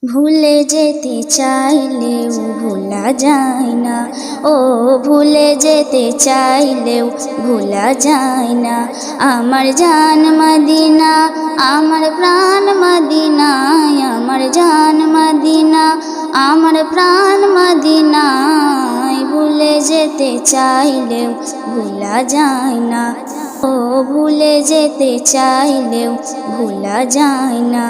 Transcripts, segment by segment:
ভুলে যেতে চাইলেও ভোলা যায় না, ও ভুলে যেতে চাইলেও ভোলা যায় না। আমার জান মদিনা, আমার প্রাণ মদিনায়, আমার জান মদিনা, আমার প্রাণ মদিনায়। ভুলে যেতে চাইলেও ভোলা যায় না, ও ভুলে যেতে চাইলেও ভোলা যায় না।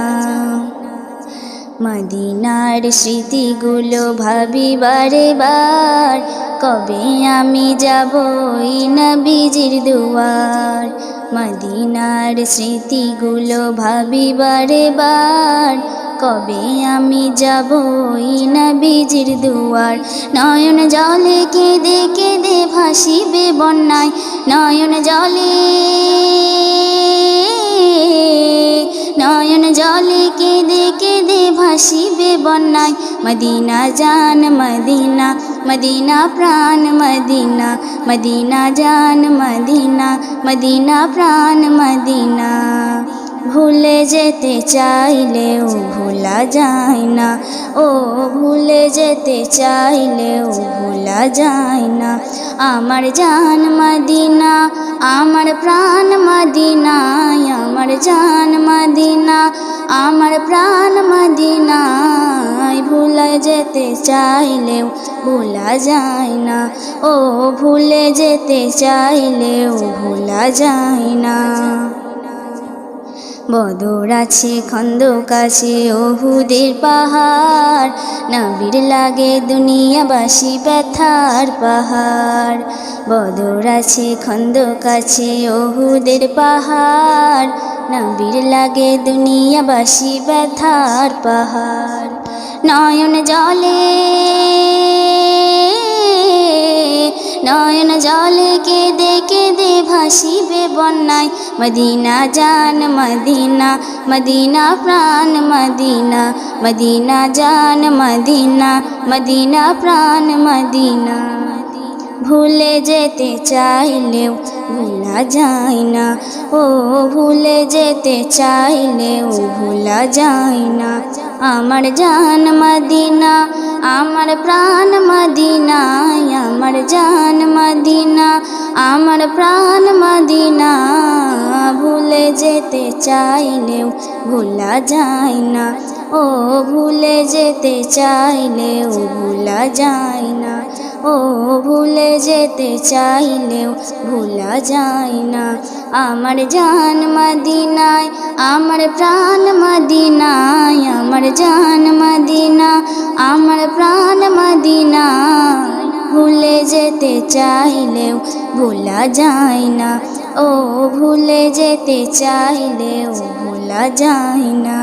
মদিনার স্মৃতিগুলো ভাবি বারে বার, কবে আমি যাব ওই নবীজির দুয়ার। মদিনার স্মৃতিগুলো ভাবি বারে বার, কবে আমি যাব ওই নবীজির দুয়ার। নয়ন জলে কেঁদে কেঁদে ভাসিবে বন্যায়, নয়ন জলে, নয়ন জলে কেঁদে কেঁদে ভাসিবে বন্যায়। মদিনা জান মদিনা, মদিনা প্রাণ মদিনা, মদিনা জান মদিনা, মদিনা প্রাণ মদিনা। ভুলে যেতে চাইলেও ভোলা যায় না, ও ভুলে যেতে চাইলেও ভোলা যায় না। আমার জান মদিনা, আমার প্রাণ মদিনায়, আমার জান মদিনা, আমার প্রাণ মদিনায়। ভুলে যেতে চাইলেও ভোলা যায় না, ও ভুলে যেতে চাইলেও ভোলা যায় না। বদর আছে, খন্দক আছে, ওহুদের পাহাড়, নবীর লাগে দুনিয়াবাসী ব্যথার পাহাড়। বদর আছে, খন্দক আছে, ওহুদের পাহাড়, নবীর লাগে দুনিয়াবাসী ব্যথার পাহাড়। নয়ন জলে, নয়ন জলে কেঁদে কেঁদে ভাসিবে বন্যায়। মদিনা জান মদিনা, মদিনা প্রাণ মদিনা, মদিনা জান মদিনা, মদিনা প্রাণ মদিনা। ভুলে যেতে চাইলেও ভোলা যায় না, ও ভুলে যেতে চাইলেও ভোলা যায় না। আমার জান মদিনা, আমার প্রাণ মদিনায়, আমার জান মদিনা, আমার প্রাণ মদিনা। ভুলে যেতে চাইলেও ভোলা যায় না, ও ভুলে যেতে চাইলেও ভোলা যায় না, ও ভুলে যেতে চাইলেও ভোলা যায় না। আমার জান মদিনায়, আমার প্রাণ মদিনায়, আমার জান মদিনা, আমার প্রাণ মদিনা। ভুলে যেতে চাইলেও ভোলা যায় না, ও ভুলে যেতে চাইলেও ভোলা যায় না।